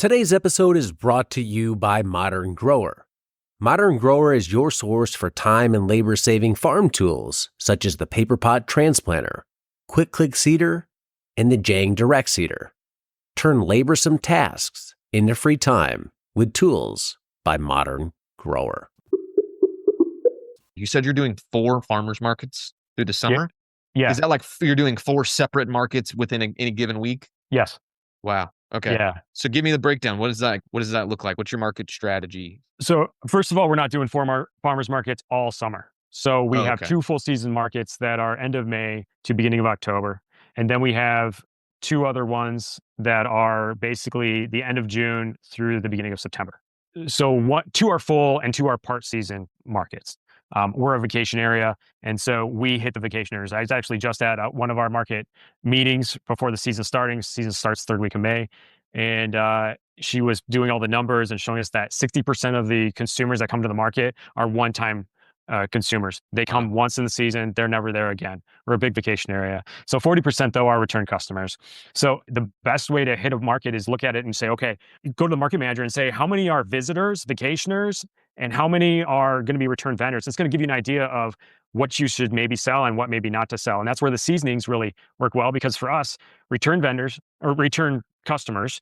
Today's episode is brought to you by Modern Grower. Modern Grower is your source for time and labor-saving farm tools, such as the Paper Pot Transplanter, Quick Click Seeder, and the Jang Direct Seeder. Turn laborsome tasks into free time with tools by Modern Grower. You said you're doing 4 farmers markets through the summer? Yeah. Is that like you're doing 4 separate markets within any given week? Yes. Wow. Okay. Yeah. So give me the breakdown. What does that look like? What's your market strategy? So first of all, we're not doing farmers markets all summer. So we have okay. 2 full season markets that are end of May to beginning of October. And then we have 2 other ones that are basically the end of June through the beginning of September. So 2 are full and 2 are part season markets. We're a vacation area, and so we hit the vacationers. I was actually just at one of our market meetings before the season starting. Season starts 3rd week of May, and she was doing all the numbers and showing us that 60% of the consumers that come to the market are one-time consumers. They come once in the season, they're never there again. We're a big vacation area. So 40% though are return customers. So the best way to hit a market is look at it and say, okay, go to the market manager and say, how many are visitors, vacationers, and how many are going to be return vendors? It's going to give you an idea of what you should maybe sell and what maybe not to sell. And that's where the seasonings really work well, because for us, return vendors or return customers,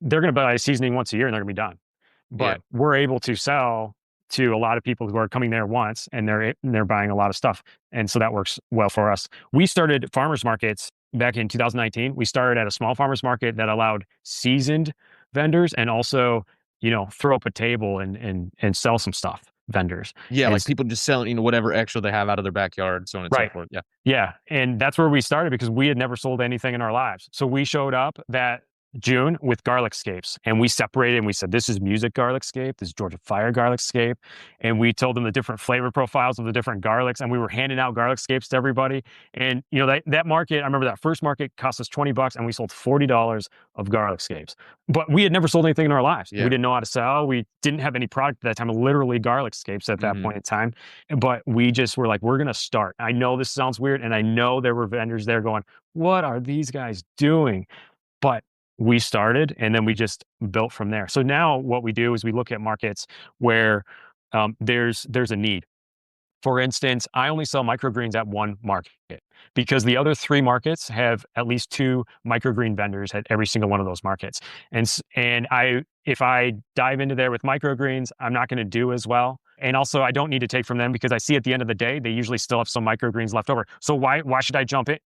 they're going to buy a seasoning once a year and they're going to be done. But we're able to sell to a lot of people who are coming there once and they're buying a lot of stuff. And so that works well for us. We started farmers markets back in 2019. We started at a small farmers market that allowed seasoned vendors and also, throw up a table and sell some stuff, vendors. Yeah, and like people just selling, whatever extra they have out of their backyard, so on and so forth. Yeah. Yeah. And that's where we started because we had never sold anything in our lives. So we showed up that June with garlic scapes, and we separated and we said, this is music garlic scape, this is Georgia fire garlic scape. And we told them the different flavor profiles of the different garlics, and we were handing out garlic scapes to everybody. And that market, I remember that first market cost us $20 and we sold $40 of garlic scapes. But we had never sold anything in our lives. Yeah. We didn't know how to sell. We didn't have any product at that time, literally garlic scapes at that point in time. But we just were like, we're going to start. I know this sounds weird, and I know there were vendors there going, what are these guys doing? But we started and then we just built from there. So now what we do is we look at markets where there's a need. For instance, I only sell microgreens at one market because the other 3 markets have at least 2 microgreen vendors at every single one of those markets. And if I dive into there with microgreens, I'm not going to do as well. And also I don't need to take from them because I see at the end of the day, they usually still have some microgreens left over. So why should I jump in?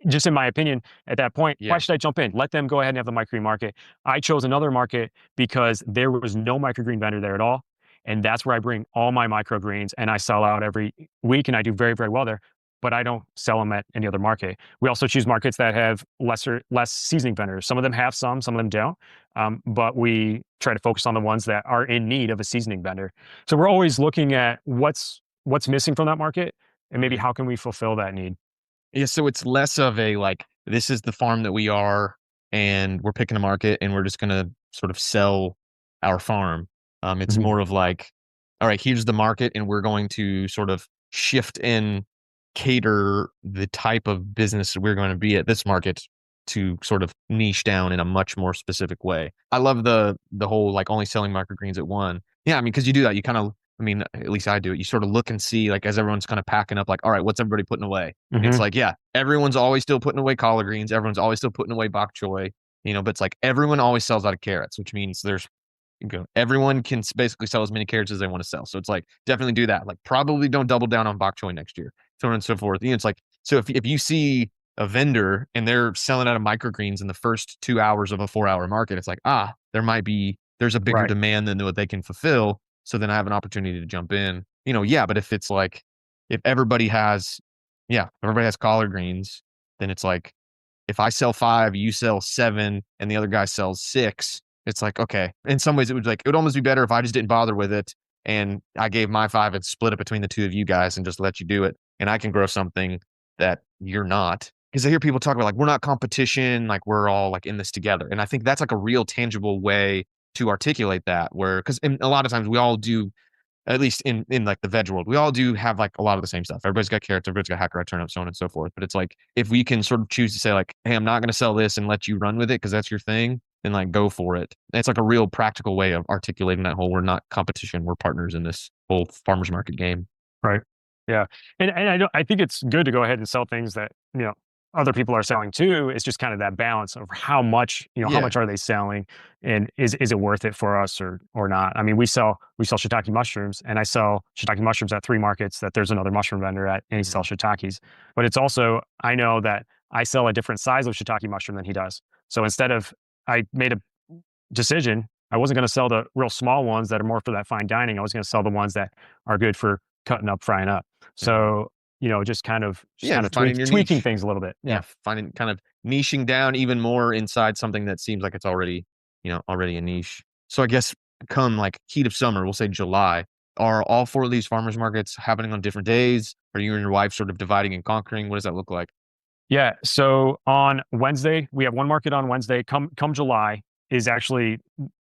Just in my opinion, at that point, why should I jump in? Let them go ahead and have the microgreen market. I chose another market because there was no microgreen vendor there at all. And that's where I bring all my microgreens and I sell out every week and I do very, very well there, but I don't sell them at any other market. We also choose markets that have less seasoning vendors. Some of them have some of them don't. But we try to focus on the ones that are in need of a seasoning vendor. So we're always looking at what's missing from that market and maybe how can we fulfill that need. Yeah, so it's less of a this is the farm that we are, and we're picking a market, and we're just going to sort of sell our farm. It's more of all right, here's the market, and we're going to sort of shift and cater the type of business that we're going to be at this market to sort of niche down in a much more specific way. I love the whole only selling microgreens at one. Yeah, I mean, because you do that, you kind of, at least I do it. You sort of look and see, as everyone's kind of packing up, all right, what's everybody putting away? It's everyone's always still putting away collard greens. Everyone's always still putting away bok choy, but it's everyone always sells out of carrots, which means everyone can basically sell as many carrots as they want to sell. So it's definitely do that. Probably don't double down on bok choy next year, so on and so forth. It's so if you see a vendor and they're selling out of microgreens in the first 2 hours of a 4-hour market, it's there's a bigger demand than what they can fulfill. So then I have an opportunity to jump in, but if it's if everybody has collard greens, then it's if I sell 5, you sell 7 and the other guy sells 6, it's okay. In some ways it would almost be better if I just didn't bother with it and I gave my 5 and split it between the 2 of you guys and just let you do it. And I can grow something that you're not. Because I hear people talk about we're not competition, we're all in this together. And I think that's a real tangible way to articulate that, because a lot of times we all do at least in like the veg world, we all do have like a lot of the same stuff. Everybody's got carrots, everybody's got hackroot, turnips, so on and so forth. But it's like, if we can sort of choose to say like, hey, I'm not going to sell this and let you run with it because that's your thing, then like go for it. It's like a real practical way of articulating that whole, we're not competition, we're partners in this whole farmers market game. Right. Yeah. And I think it's good to go ahead and sell things that, other people are selling too. It's just kind of that balance of how much, how Yeah. much are they selling, and is it worth it for us or not? I mean, we sell shiitake mushrooms, and I sell shiitake mushrooms at 3 markets that there's another mushroom vendor at, and he sells shiitakes. But it's also, I know that I sell a different size of shiitake mushroom than he does. So instead of, I made a decision, I wasn't going to sell the real small ones that are more for that fine dining. I was going to sell the ones that are good for cutting up, frying up. So, just kind of finding your tweaking niche. things a little bit. Yeah, finding kind of niching down even more inside something that seems like it's already, already a niche. So I guess come like heat of summer, we'll say July, are all 4 of these farmers markets happening on different days? Are you and your wife sort of dividing and conquering? What does that look like? Yeah. So on Wednesday, we have one market on Wednesday. Come July is actually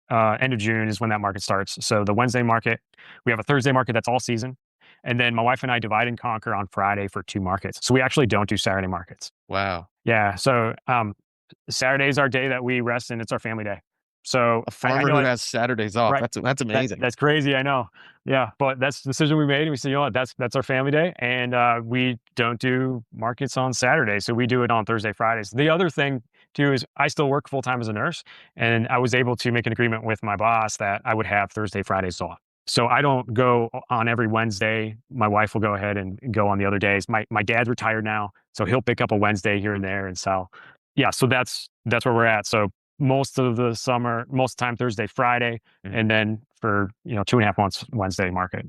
end of June is when that market starts. So the Wednesday market, we have a Thursday market that's all season. And then my wife and I divide and conquer on Friday for 2 markets. So we actually don't do Saturday markets. Wow. Yeah. So Saturday is our day that we rest, and it's our family day. So A farmer who has Saturdays off. Right. That's amazing. That's crazy. I know. Yeah. But that's the decision we made. And we said, what, that's our family day. And we don't do markets on Saturday. So we do it on Thursday, Fridays. The other thing too is I still work full time as a nurse, and I was able to make an agreement with my boss that I would have Thursday, Fridays off. So I don't go on every Wednesday. My wife will go ahead and go on the other days. My dad's retired now, so he'll pick up a Wednesday here and there and sell. Yeah, so that's where we're at. So most of the summer, most of the time Thursday, Friday, and then for 2.5 months Wednesday market.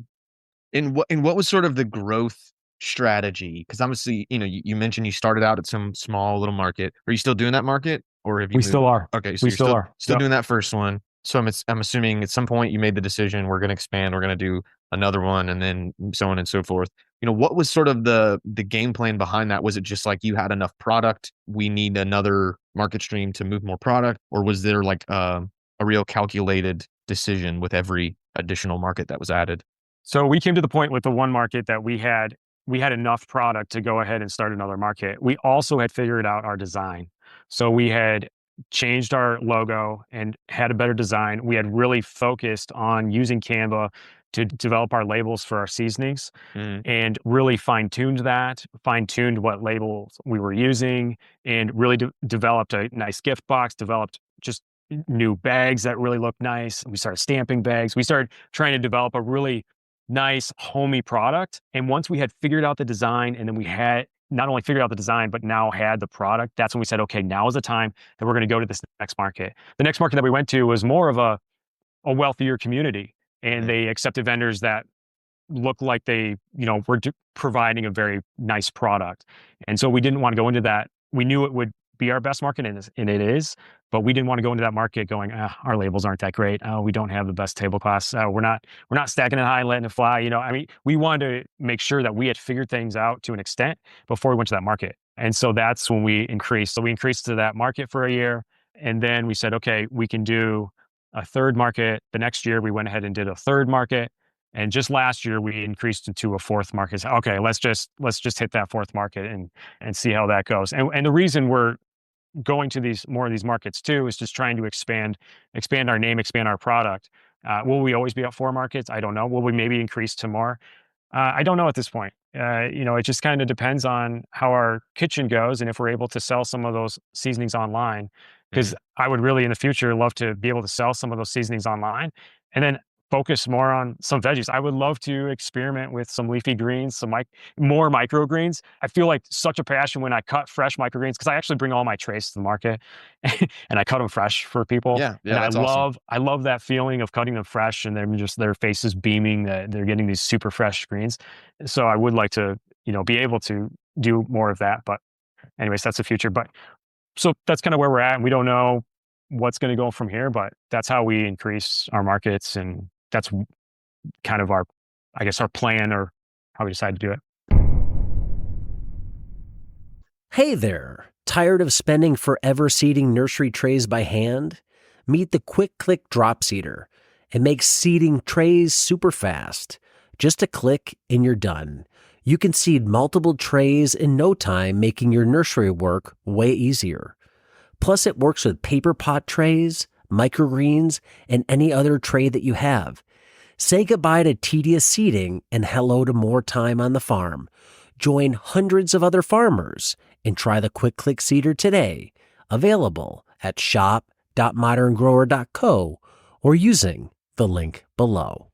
And what was sort of the growth strategy? Because obviously, you mentioned you started out at some small little market. Are you still doing that market, or have you? We still are. Okay, so we you're still are still doing that first one. So I'm assuming at some point you made the decision, we're going to expand, we're going to do another one, and then so on and so forth. What was sort of the game plan behind that? Was it just like you had enough product, we need another market stream to move more product, or was there like a real calculated decision with every additional market that was added? So we came to the point with the one market that we had enough product to go ahead and start another market. We also had figured out our design. So we had changed our logo and had a better design. We had really focused on using Canva to develop our labels for our seasonings, and really fine-tuned what labels we were using, and really developed a nice gift box, developed just new bags that really looked nice. We started stamping bags. We started trying to develop a really nice, homey product. And once we had figured out the design, and then we had not only figured out the design, but now had the product, that's when we said, okay, now is the time that we're going to go to this next market. The next market that we went to was more of a wealthier community, and they accepted vendors that looked like they, were providing a very nice product. And so we didn't want to go into that. We knew it would be our best market, and it is, but we didn't want to go into that market going, our labels aren't that great. Oh, we don't have the best tablecloths. We're not stacking it high and letting it fly. I mean, we wanted to make sure that we had figured things out to an extent before we went to that market. And so that's when we increased. So we increased to that market for a year, and then we said, okay, we can do a third market. The next year we went ahead and did a third market. And just last year we increased into a fourth market. So, okay, let's just hit that fourth market and see how that goes. And the reason we're going to more of these markets too is just trying to expand our name, expand our product. Will we always be at 4 markets? I don't know. Will we maybe increase to more? I don't know at this point. It just kind of depends on how our kitchen goes and if we're able to sell some of those seasonings online. Because I would really in the future love to be able to sell some of those seasonings online, and then focus more on some veggies. I would love to experiment with some leafy greens, some more microgreens. I feel like such a passion when I cut fresh microgreens, because I actually bring all my trays to the market and I cut them fresh for people. Yeah, and that's awesome. I love that feeling of cutting them fresh and them just their faces beaming that they're getting these super fresh greens. So I would like to, be able to do more of that. But anyways, that's the future. But so that's kind of where we're at. And we don't know what's going to go from here, but that's how we increase our markets, and that's kind of our plan, or how we decide to do it. Hey there, tired of spending forever seeding nursery trays by hand? Meet the Quick Click Drop Seeder. It makes seeding trays super fast. Just a click and you're done. You can seed multiple trays in no time, making your nursery work way easier. Plus, it works with paper pot trays, microgreens, and any other tray that you have. Say goodbye to tedious seeding and hello to more time on the farm. Join hundreds of other farmers and try the Quick Click Seeder today. Available at shop.moderngrower.co or using the link below.